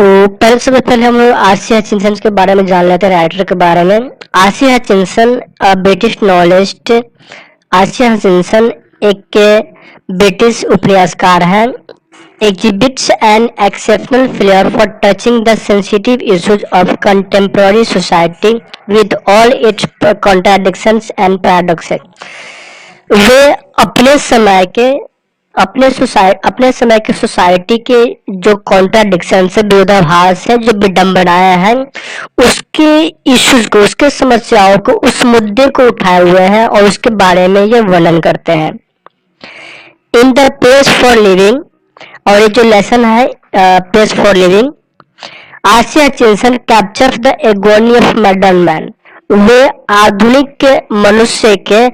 तो पहले सबसे पहले हम लोग आसिया हचिंसन के बारे में जान लेते हैं, राइटर के बारे में। आसिया हचिंसन ब्रिटिश नॉवेलिस्ट। आसिया हचिंसन एक ब्रिटिश उपन्यासकार है। exhibits an exceptional flair for touching the sensitive issues of contemporary society with all its contradictions and paradoxes। वे अपने समय के सोसाइटी के जो कॉन्ट्राडिक्शन है, विरोधाभास है, जो विडंबनाएं हैं, उसके इश्यूज को, उसके समस्याओं को, उस मुद्दे को उठाए हुए हैं और उसके बारे में ये वर्णन करते हैं। In the pace for living, और ये जो लेसन है pace for living, Asia Hutchinson captures the agony of modern man. वे आधुनिक मनुष्य के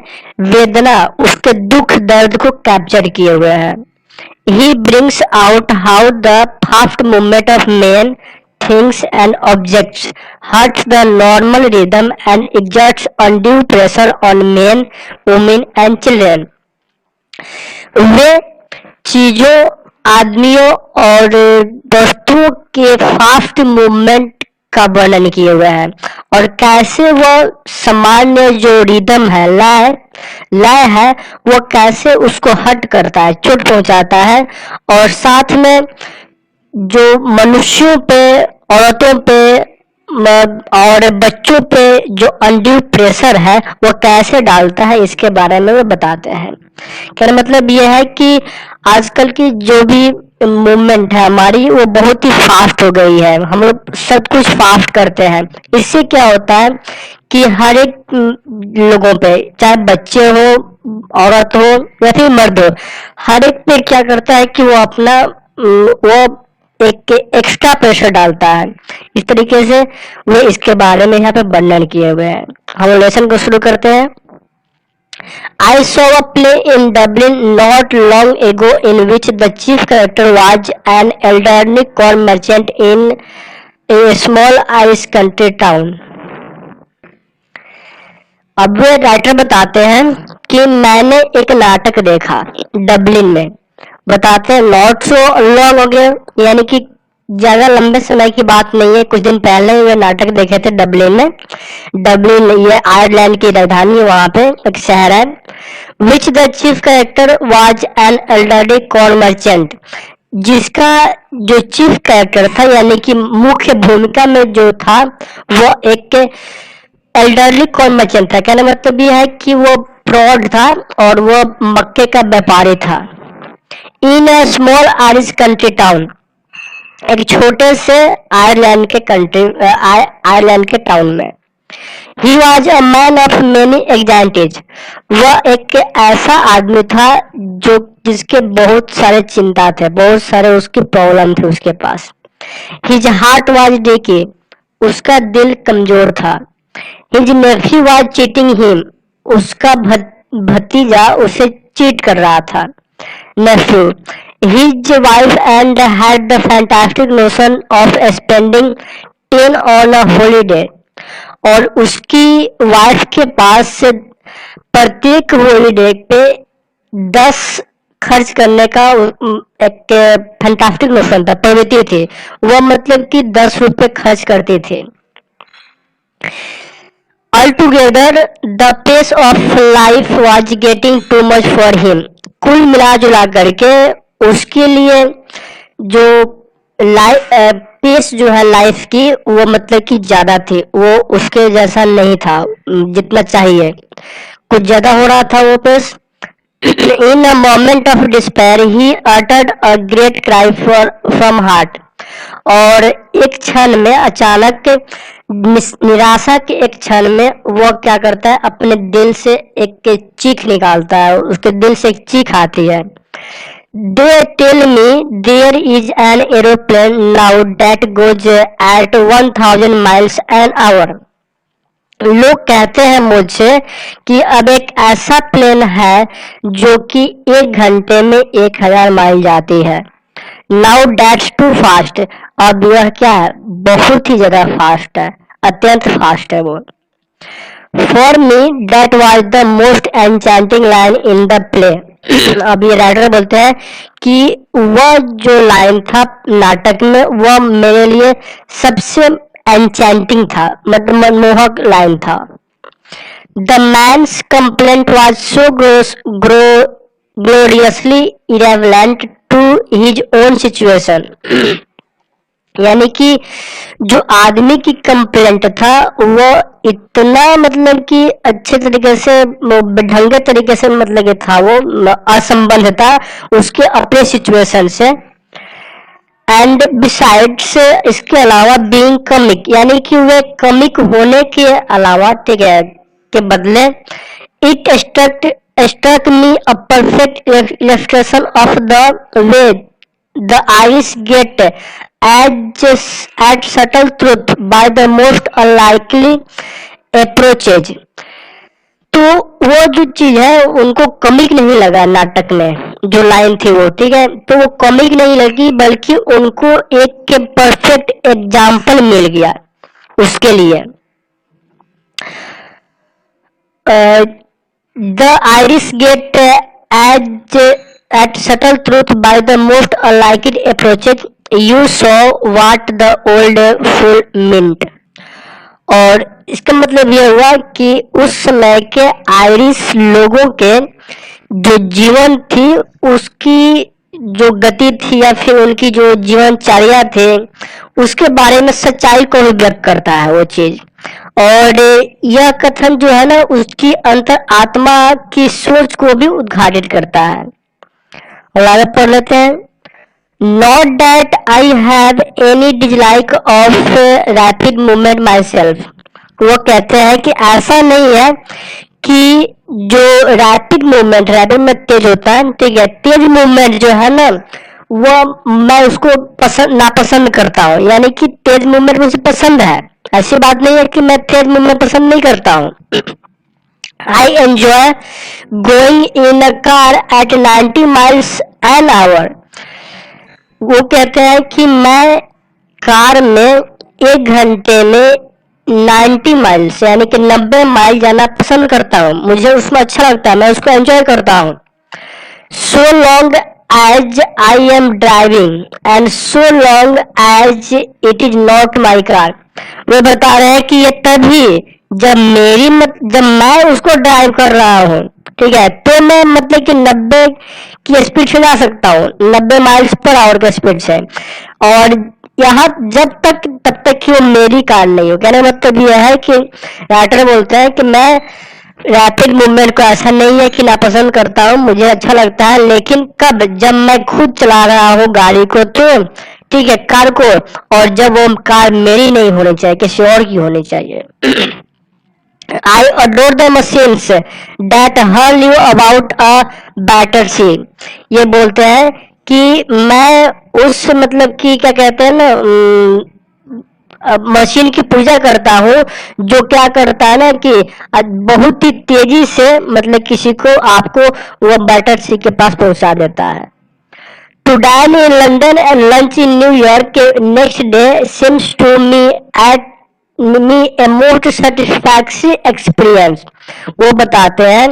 वेदना, उसके दुख दर्द को कैप्चर किए हुए हैं। He brings out how the fast movement of man, things and objects hurts the normal rhythm and exerts undue pressure on man, women and children. वे चीजों, आदमियों और वस्तुओं के फास्ट मूवमेंट का वर्णन किए हुए हैं और कैसे वो सामान्य जो रिदम है, लय है, वो कैसे उसको हट करता है, चोट पहुंचाता है, और साथ में जो मनुष्यों पे, औरतों पे और बच्चों पे जो अनड्यू प्रेशर है वो कैसे डालता है, इसके बारे में वो बताते हैं। कहने मतलब ये है कि आजकल की जो भी मूवमेंट है हमारी, वो बहुत ही फास्ट हो गई है। हम लोग सब कुछ फास्ट करते हैं। इससे क्या होता है कि हर एक लोगों पे, चाहे बच्चे हो, औरत हो या फिर मर्द हो, हर एक पे क्या करता है कि वो अपना वो एक एक्स्ट्रा प्रेशर डालता है। इस तरीके से वो इसके बारे में यहाँ पे वर्णन किए हुए हैं। हम लेसन को शुरू करते हैं। I saw a play in Dublin not long ago in which the chief character was an elderly corn merchant in a small Irish country town। अब वे राइटर बताते हैं कि मैंने एक नाटक देखा डबलिन में। बताते हैं नॉट सो लॉन्ग हो गया, यानी कि ज्यादा लंबे समय की बात नहीं है, कुछ दिन पहले वे नाटक देखे थे डबलिन में। डबलिन ये आयरलैंड की राजधानी, वहां पे एक शहर है। Which the chief character was an elderly corn merchant, जिसका जो चीफ कैरेक्टर था, यानी कि मुख्य भूमिका में जो था, वो एक एल्डरली कॉर्न मर्चेंट था। कहने मतलब ये है कि वो प्रौढ़ था और वो मक्के का व्यापारी था। In a small Irish country town, एक छोटे से आयरलैंड के टाउन में। He was a man of many anxieties, वह एक ऐसा आदमी था जो जिसके बहुत सारे चिंता थे, बहुत सारे उसकी प्रॉब्लम थे उसके पास। His heart was decay, उसका दिल कमजोर था। His nephew was cheating him, उसका भतीजा उसे चीट कर रहा था। Nephew, his wife and had the fantastic notion of spending 10 on a holiday, और उसकी वाइफ के पास से प्रत्येक हॉलीडे पे 10 खर्च करने का एक फैंटास्टिक नोशन था, प्रवृत्ति थी। वह मतलब कि 10 रुपए खर्च करते थे। Altogether, the pace of life was getting too much for him। कुल मिला जुला करके उसके लिए जो पेस जो है लाइफ की, वो मतलब कि ज्यादा थी, वो उसके जैसा नहीं था जितना चाहिए, कुछ ज्यादा हो रहा था वो pace. In a moment of despair he uttered a great cry from heart, और एक क्षण में, अचानक निराशा के एक क्षण में वो क्या करता है, अपने दिल से एक चीख निकालता है, उसके दिल से एक चीख आती है। They tell me there is an aeroplane now that goes at 1000 miles an hour। लोग कहते हैं मुझे कि अब एक ऐसा प्लेन है जो कि 1 घंटे में 1000 माइल जाती है। Now that's too fast, अब यह क्या है, बहुत ही ज्यादा फास्ट है, अत्यंत फास्ट है वो। For me that was the most enchanting line in the play, अब ये राइटर बोलते हैं कि वह जो लाइन था नाटक में वह मेरे लिए सबसे एन्चेंटिंग था, मतलब मनमोहक लाइन था। The man's complaint was so gloriously irrelevant to his own situation. यानी कि जो आदमी की कंप्लेंट था वो इतना मतलब कि अच्छे तरीके से ढंगे तरीके से मतलब कि था, वो असंबद्ध था उसके अपने सिचुएशन से। एंड बिसाइड्स, इसके अलावा बीइंग कमिक, यानी कि वे कमिक होने के अलावा, ठीक है, के बदले it struck me a perfect illustration of the way the eyes get at subtle truth by the most unlikely approaches। तो वो जो चीज है उनको कॉमिक नहीं लगा नाटक में, जो लाइन थी वो, ठीक है, तो वो कॉमिक नहीं लगी बल्कि उनको एक के परफेक्ट एग्जाम्पल मिल गया उसके लिए। The iris get at subtle truth by the most unlikely approaches. You saw what the old fool meant। और इसका मतलब यह हुआ कि उस समय के आयरिश लोगों के जो जीवन थी उसकी जो गति थी या फिर उनकी जो जीवनचर्या थे उसके बारे में सच्चाई को भी व्यक्त करता है वो चीज। और यह कथन जो है ना उसकी अंतर आत्मा की सोच को भी उद्घाटित करता है। और आगे पढ़ लेते हैं। Not that I have any dislike of rapid movement myself। वो कहते हैं कि ऐसा नहीं है कि जो रैपिड में तेज होता है, ठीक है, तेज मूवमेंट जो है ना वो मैं उसको नापसंद करता हूँ, यानी कि तेज मूवमेंट मुझे पसंद है, ऐसी बात नहीं है कि मैं तेज मूवमेंट पसंद नहीं करता हूँ। I enjoy going in a car eight 90 miles an hour। वो कहते हैं कि मैं कार में 1 घंटे में 90 माइल्स यानी कि 90 माइल जाना पसंद करता हूँ, मुझे उसमें अच्छा लगता है, मैं उसको एंजॉय करता हूँ। So long as I am driving and so long as it is not my car. वो बता रहे हैं कि ये तभी जब मैं उसको ड्राइव कर रहा हूँ, ठीक है, तो मैं मतलब कि 90 की स्पीड से जा सकता हूँ, 90 माइल्स पर आवर की स्पीड से। और यहाँ तब तक कि वो मेरी कार नहीं हो। कहने का मतलब यह है कि राइटर बोलते हैं कि मैं रैपिड मूवमेंट को ऐसा नहीं है कि नापसंद करता हूँ, मुझे अच्छा लगता है, लेकिन कब, जब मैं खुद चला रहा हूँ गाड़ी को, तो ठीक है, कार को, और जब वो कार मेरी नहीं होनी चाहिए, किसी और की होनी चाहिए। I adore the machines that hurl you about a battersea। ये बोलते हैं कि मैं उस मतलब कि क्या कहते हैं ना मशीन की पूजा करता हूँ जो क्या करता है ना कि बहुत ही तेजी से मतलब किसी को, आपको वो बैटरसी के पास पहुंचा देता है। To dine in London and lunch in New York next day seems to me a most satisfactory experience। वो बताते हैं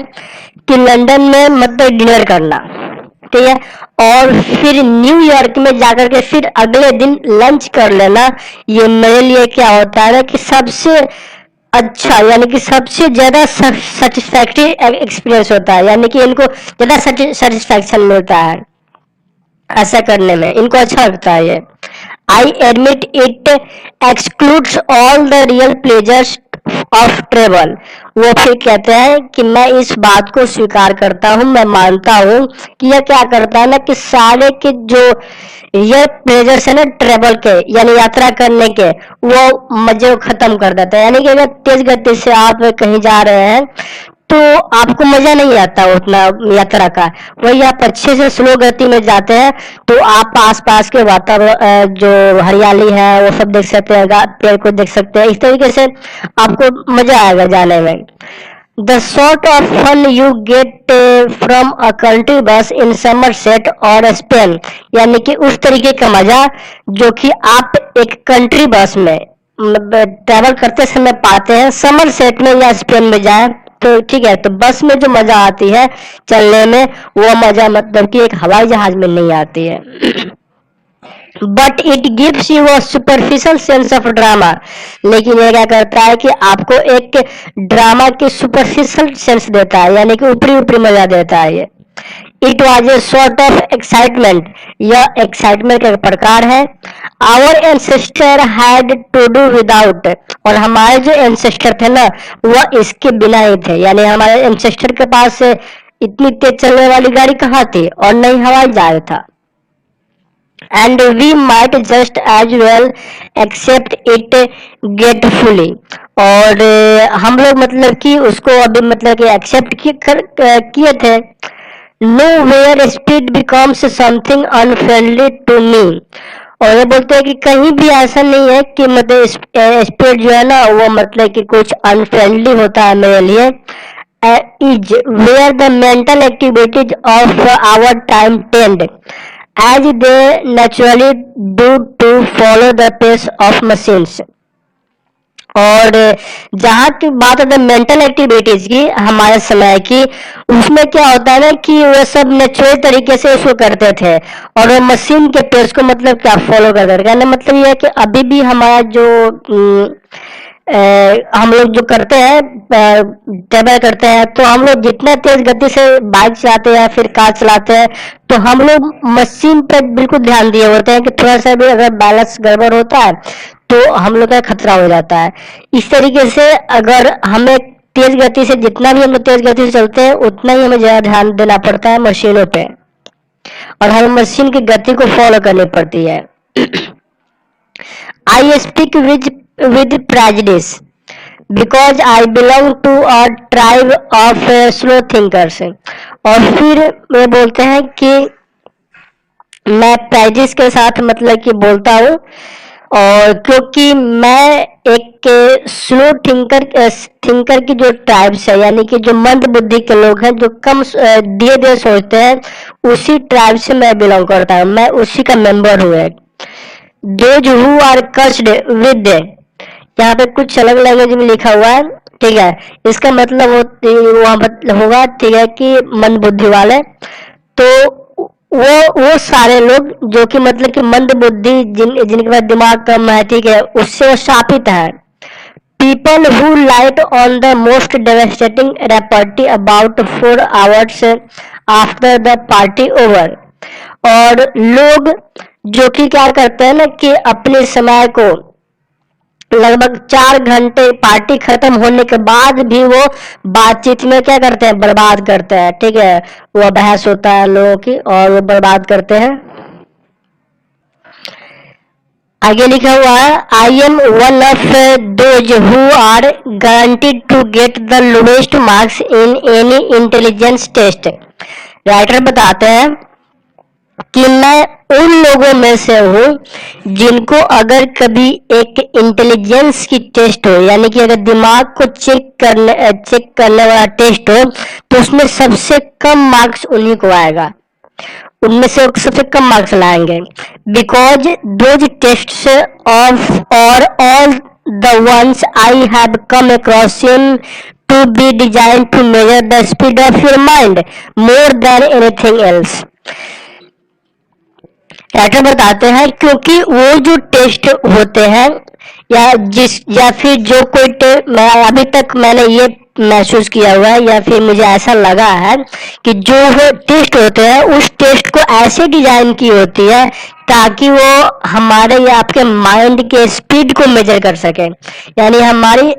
कि लंदन में मतलब डिनर करना, ठीक है, और फिर न्यूयॉर्क में जाकर के फिर अगले दिन लंच कर लेना, ये मेरे लिए क्या होता है ना कि सबसे अच्छा, यानी कि सबसे ज्यादा सेटिस्फैक्टरी एक्सपीरियंस होता है, यानी कि इनको ज्यादा सेटिस्फैक्शन मिलता है ऐसा करने में, इनको अच्छा लगता है ये। I admit it excludes all the real pleasures of travel. वो फिर कहते हैं कि मैं इस बात को स्वीकार करता हूँ, मैं मानता हूँ कि यह क्या करता है ना कि सारे के जो रियल प्लेजर्स है ना ट्रेवल के, यानी यात्रा करने के, वो मजे को खत्म कर देता है। यानी कि अगर तेज गति से आप कहीं जा रहे हैं तो आपको मजा नहीं आता उतना यात्रा का, वही आप अच्छे से स्लो गति में जाते हैं तो आप आसपास के वातावरण जो हरियाली है वो सब देख सकते हैं, पेड़ को देख सकते हैं, इस तरीके से आपको मजा आएगा जाने में। The sort of fun you get from a country bus in Somerset or Spain, यानी कि उस तरीके का मजा जो कि आप एक कंट्री बस में ट्रेवल करते समय पाते हैं, समरसेट में या स्पेन में जाए तो ठीक है, तो बस में जो मजा आती है चलने में, वो मजा मतलब कि एक हवाई जहाज में नहीं आती है। But it gives you a superficial sense of drama, लेकिन ये क्या करता है कि आपको एक ड्रामा की सुपरफिशियल सेंस देता है, यानी कि ऊपरी ऊपरी मजा देता है ये। It was a sort of excitement, यह एक्साइटमेंट का प्रकार है। Our ancestor had to do without, और हमारे जो एंसेस्टर थे ना वह इसके बिना ही थे, यानी हमारे एंसेस्टर के पास इतनी तेज चलने वाली गाड़ी कहाँ थी, और नहीं हवाई जहाज था। And we might just as well accept it gratefully, और हम लोग मतलब कि उसको अभी मतलब कि एक्सेप्ट किए थे। Nowhere speed becomes something unfriendly to me, और ये बोलते हैं कि कहीं भी ऐसा नहीं है कि मतलब स्पीड जो है ना वो मतलब कि कुछ अनफ्रेंडली होता है मेरे लिए। Is where the mental activities of our time tend as they naturally do to follow the pace of machines। और जहाँ की बात है मेंटल एक्टिविटीज की हमारे समय की, उसमें क्या होता है ना कि वो सब नेचुरल तरीके से उसको करते थे, और वो मशीन के पेस को मतलब क्या फॉलो करते थे। कहने मतलब ये है कि अभी भी हमारा जो हम लोग जो करते हैं ट्रेवल करते हैं, तो हम लोग जितना तेज गति से बाइक चलाते हैं फिर कार चलाते हैं, तो हम लोग मशीन पर बिल्कुल ध्यान दिए होते हैं कि थोड़ा सा भी अगर बैलेंस गड़बड़ होता है तो हम लोग का खतरा हो जाता है। इस तरीके से अगर हमें तेज गति से, जितना भी हम लोग तेज गति से चलते हैं उतना ही हमें ज्यादा ध्यान देना पड़ता है मशीनों पे, और हमें मशीन की गति को फॉलो करनी पड़ती है। I speak with prejudice because I belong to a tribe of slow thinkers। और फिर वे बोलते हैं कि मैं प्रेजिस के साथ मतलब कि बोलता हूँ, और क्योंकि मैं एक स्लो थिंकर की जो ट्राइब्स है, यानी कि जो मंद बुद्धि के लोग हैं, जो कम धीरे धीरे सोचते हैं, उसी ट्राइब से मैं बिलोंग करता हूँ, मैं उसी का मेंबर हूँ। Those who are cursed with, यहाँ पे कुछ अलग लैंग्वेज में लिखा हुआ है, ठीक है, इसका मतलब होगा ठीक है कि मंद बुद्धि वाले, तो वो सारे लोग जो कि मतलब कि मंद बुद्धि जिनके पास दिमाग कम है, ठीक है, उससे वो शापित है। People who light on the most devastating repartee about 4 hours after the party over, और लोग जो कि क्या करते हैं ना कि अपने समय को लगभग 4 घंटे पार्टी खत्म होने के बाद भी वो बातचीत में क्या करते हैं, बर्बाद करते हैं, ठीक है, वो बहस होता है लोगों की और वो बर्बाद करते हैं। आगे लिखा हुआ है, I am one of those who are guaranteed to get the lowest marks in any intelligence test. Writer बताते हैं कि मैं उन लोगों में से हूँ जिनको अगर कभी एक इंटेलिजेंस की टेस्ट हो, यानी कि अगर दिमाग को चेक करने वाला टेस्ट हो, तो उसमें सबसे कम मार्क्स उन्हीं को आएगा, उनमें से सबसे कम मार्क्स लाएंगे। Because those tests of or all the ones I have come across him to be design to measure the speed of your mind more than anything else. Writer बताते हैं क्योंकि वो जो टेस्ट होते हैं या फिर जो कोई मैं अभी तक मैंने ये महसूस किया हुआ है, या फिर मुझे ऐसा लगा है कि जो वो टेस्ट होते हैं उस टेस्ट को ऐसे डिजाइन की होती है ताकि वो हमारे या आपके माइंड के स्पीड को मेजर कर सके, यानी हमारी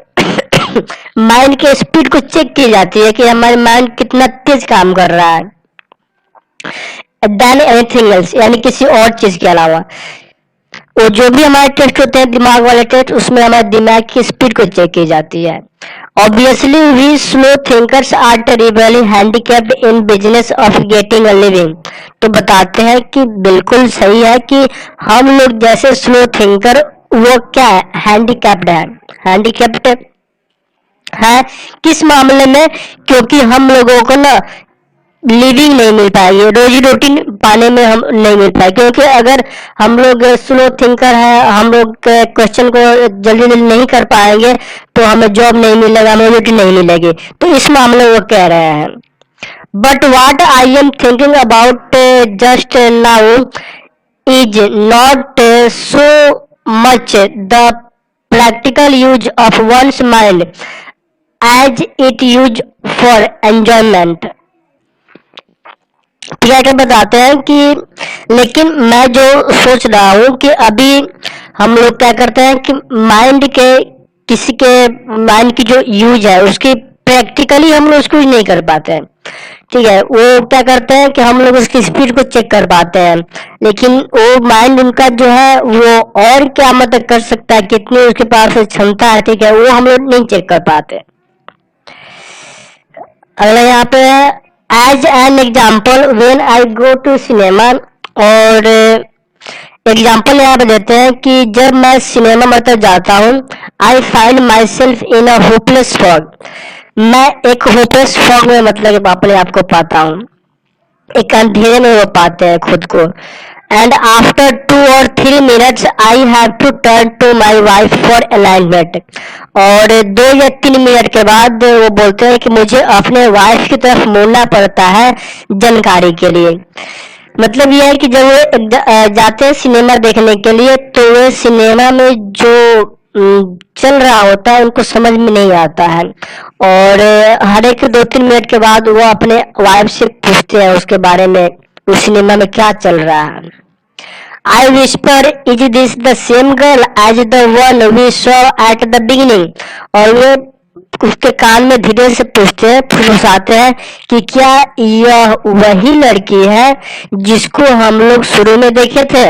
माइंड के स्पीड को चेक की जाती है कि हमारे माइंड कितना तेज काम कर रहा है देन एनीथिंग एल्स, यानी किसी और चीज के अलावा। वो जो भी हमारे टेस्ट होते हैं दिमाग वाले टेस्ट, उसमें हमारे दिमाग की स्पीड को चेक की जाती है। Obviously we slow thinkers are terribly handicapped in business of getting a living. तो बताते हैं कि बिल्कुल सही है कि हम लोग जैसे स्लो थिंकर वो क्या है, हैंडीकैप्ड है। हैंडीकैप्ड है किस मामले में, क्योंकि हम लोगों को ना लिविंग नहीं मिल पाएगी, रोजी रोटी पाने में हम नहीं मिल पाएगी, क्योंकि अगर हम लोग स्लो थिंकर है, हम लोग क्वेश्चन को जल्दी जल्दी नहीं कर पाएंगे तो हमें जॉब नहीं मिलेगा, हमें रोटी नहीं मिलेगी। तो इस मामले वो कह रहे हैं। But what I am thinking about just now is not so much the practical use of one's mind as it used for enjoyment। ठीक है, क्या बताते हैं कि लेकिन मैं जो सोच रहा हूँ कि अभी हम लोग क्या करते हैं कि माइंड के किसी के माइंड की जो यूज है उसकी प्रैक्टिकली हम लोग उसको यूज नहीं कर पाते हैं। ठीक है, वो क्या करते हैं कि हम लोग उसकी स्पीड को चेक कर पाते हैं, लेकिन वो माइंड उनका जो है वो और क्या मतलब कर सकता है, कितनी उसके पास क्षमता है, ठीक है, वो हम लोग नहीं चेक कर पाते। अगला यहाँ पे है as an example when I go to cinema. और एग्जाम्पल यहाँ पे देते हैं कि जब मैं सिनेमा मतलब जाता हूँ, I find my self in a hopeless fog. मैं एक होपलेस फॉग में मतलब अपने आप को पाता हूँ, एक अंधेरे में वो पाते हैं खुद को। And after 2 or 3 minutes I have to turn to my wife for alignment. और 2 या 3 मिनट के बाद वो बोलते हैं कि मुझे अपने वाइफ की तरफ मुड़ना पड़ता है जानकारी के लिए। मतलब ये है कि जब वो जाते हैं सिनेमा देखने के लिए तो वो सिनेमा में जो चल रहा होता है उनको समझ में नहीं आता है, और हर एक 2-3 मिनट के बाद वो अपने वाइफ से पूछते हैं उसके बारे में, उस सिनेमा में क्या चल रहा है। I whisper is this the same girl as the one we saw at the beginning. और वे उसके कान में धीरे से पूछते हैं, फुसफुसाते हैं कि क्या यह वही लड़की है जिसको हम लोग शुरू में देखे थे।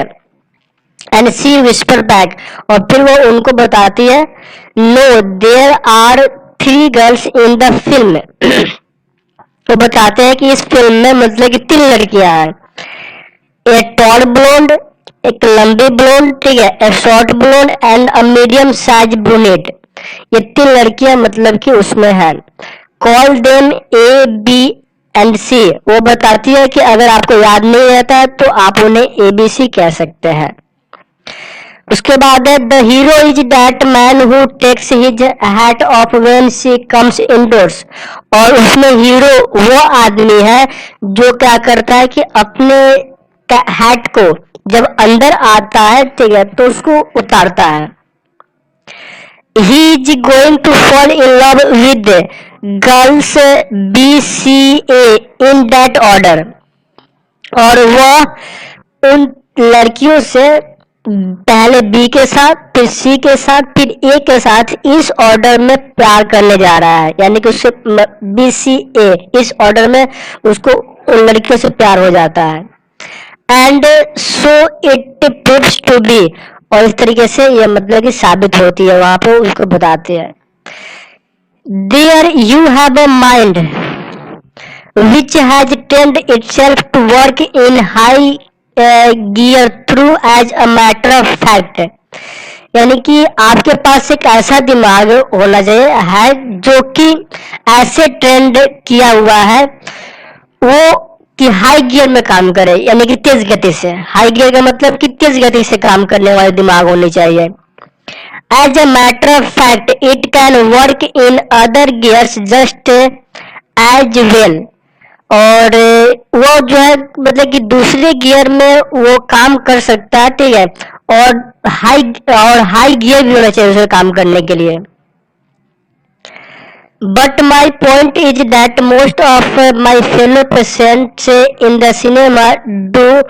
एंड सी विस्पर बैक, और फिर वो उनको बताती है no there are 3 girls in the film. वो बताते हैं कि इस फिल्म में मतलब कि 3 लड़कियां हैं, ए टॉल ब्लोंड, एक लंबी ब्लोंड, ठीक है, a short blonde and a medium size brunette. ये 3 लड़कियां मतलब कि उसमें हैं। Call them A B and C. वो बताती है कि अगर आपको याद नहीं रहता है तो आप उन्हें ABC कह सकते हैं। उसके बाद है the hero is that man who takes his hat off when she comes indoors. और उसमें हीरो वो आदमी है जो क्या करता है कि अपने हैट को जब अंदर आता है, ठीक है, तो उसको उतारता है। He is going to fall in love with girls BCA in that order. और वह उन लड़कियों से पहले B के साथ, फिर C के साथ, फिर A के साथ इस ऑर्डर में प्यार करने जा रहा है, यानी कि उससे BCA इस ऑर्डर में उसको उन लड़कियों से प्यार हो जाता है। And so it proves to be. और इस तरीके से यह मतलब कि साबित होती है, वहां पे उसको बताते हैं there you have a mind which has trained itself to work in high gear through as a matter of fact। यानी कि आपके पास एक ऐसा दिमाग होना चाहिए है जो कि ऐसे ट्रेंड किया हुआ है वो कि हाई गियर में काम करे, यानी कि तेज गति से। हाई गियर का मतलब कि तेज गति से काम करने वाले दिमाग होनी चाहिए। As a matter of fact it can work in other gears just as well. और वो जो है मतलब कि दूसरे गियर में वो काम कर सकता है, ठीक है, और हाई गियर भी होना चाहिए उसे काम करने के लिए। But my point is that most of my fellow patients in the cinema do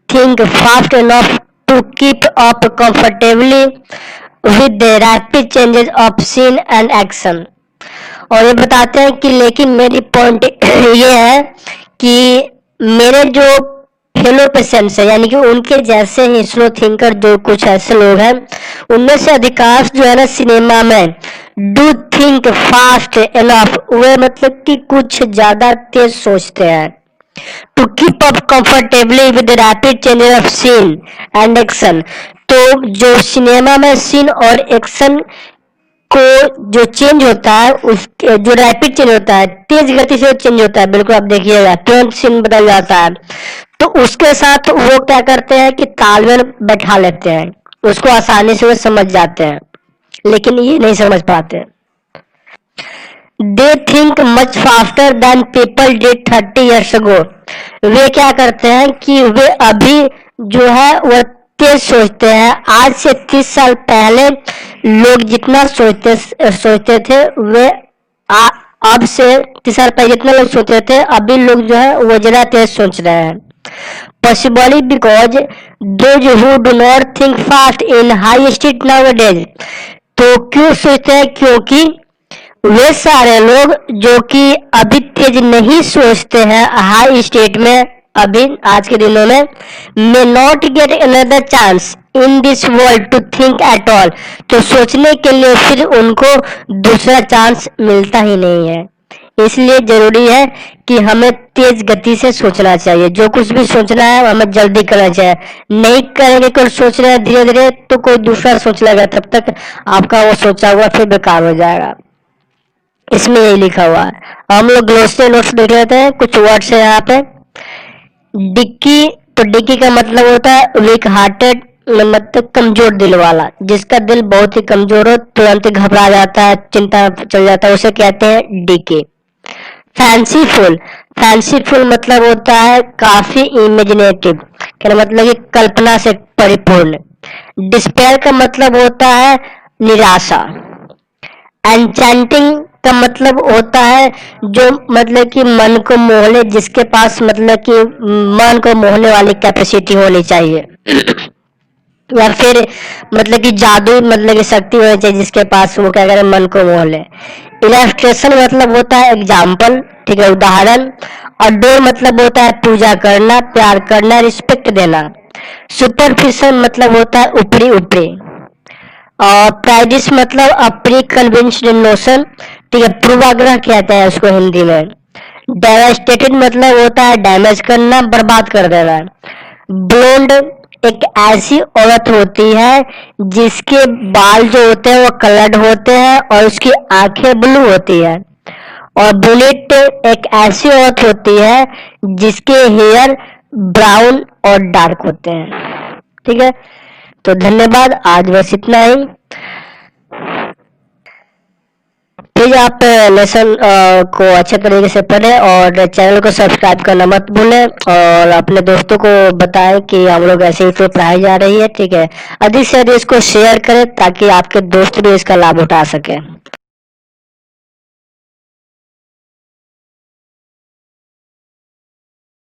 think fast enough to keep up comfortably with the rapid changes of scene and action. और ये बताते हैं कि लेकिन मेरी पॉइंट ये है कि मेरे जो फेलो पेशेंट्स है, यानी कि उनके जैसे ही स्लो थिंकर जो कुछ ऐसे लोग हैं, उनमें से अधिकांश जो है ना सिनेमा में डू थिंक फास्ट इनफ, वे मतलब कि कुछ ज्यादा तेज सोचते हैं। To keep up comfortably with rapid changes of scene and action. तो जो सिनेमा में सीन और एक्शन को जो चेंज होता है, उसके जो रैपिड चेंज होता है, तेज गति से चेंज होता है, बिल्कुल आप देखिएगा तुरंत सीन बदल जाता है, तो उसके साथ वो क्या करते हैं कि तालमेल बैठा लेते हैं, उसको आसानी से वो समझ जाते हैं, लेकिन ये नहीं समझ पाते। They think much faster than people did 30 years ago। वे क्या करते हैं कि वे अभी जो है वो तेज सोचते हैं। आज से 30 साल पहले लोग जितना सोचते थे वे अब से 30 साल पहले जितना लोग सोचते थे, अभी लोग जो है वो ज्यादा तेज सोच रहे हैं। Possibly because those who do not think fast in high street nowadays। तो क्यों सोचते हैं? क्योंकि वे सारे लोग जो कि अभी तेज नहीं सोचते हैं हाई स्टेट में, अभी आज के दिनों में, may not get another chance in this world to think at all. तो सोचने के लिए फिर उनको दूसरा चांस मिलता ही नहीं है। इसलिए जरूरी है कि हमें तेज गति से सोचना चाहिए। जो कुछ भी सोचना है हमें जल्दी करना चाहिए। नहीं करेंगे, कोई सोच रहे हैं धीरे धीरे तो कोई दूसरा सोच लेगा, तब तक आपका वो सोचा हुआ फिर बेकार हो जाएगा। इसमें यही लिखा हुआ है। हम लोग ग्लोसरी नोट्स देख लेते हैं, कुछ वर्ड्स है यहाँ पे। डिक्की, तो डिक्की का मतलब होता है वीक हार्टेड, मतलब कमजोर दिल वाला, जिसका दिल बहुत ही कमजोर हो, तुरंत घबरा जाता है, चिंता चल जाता है, उसे कहते हैं डिक्की। फैंसीफुल, फैंसीफुल मतलब होता है काफी इमेजिनेटिव, क्या मतलब कि कल्पना से परिपूर्ण। डिस्पेयर का मतलब होता है निराशा। एनचैंटिंग का मतलब होता है जो मतलब कि मन को मोह ले, जिसके पास मतलब कि मन को मोहने वाली कैपेसिटी होनी चाहिए या फिर मतलब कि जादू मतलब कि शक्ति होनी चाहिए जिसके पास वो क्या करे मन को मोह ले। इलस्ट्रेशन मतलब होता है एग्जाम्पल, ठीक है, उदाहरण। अडोर मतलब होता है पूजा करना, प्यार करना, रिस्पेक्ट देना। सुपरफिशियल मतलब होता है ऊपरी ऊपरी। और प्राइडिस मतलब अपनी कन्विंस्ड नोशन, ठीक है, पूर्वाग्रह कहते हैं उसको हिंदी में। डेवास्टेटेड मतलब होता है डैमेज करना, बर्बाद कर देना। ब्लोंड एक ऐसी औरत होती है जिसके बाल जो होते हैं वो कलर्ड होते हैं और उसकी आंखें ब्लू होती है। और ब्यूनेट एक ऐसी औरत होती है जिसके हेयर ब्राउन और डार्क होते हैं। ठीक है, तो धन्यवाद, आज बस इतना ही। प्लीज आप लेसन को अच्छे तरीके से पढ़ें और चैनल को सब्सक्राइब करना मत भूलें, और अपने दोस्तों को बताएं कि हम लोग ऐसे ही तो पढ़ाई जा रही है। ठीक है, अधिक से अधिक इसको शेयर करें ताकि आपके दोस्त भी इसका लाभ उठा सके।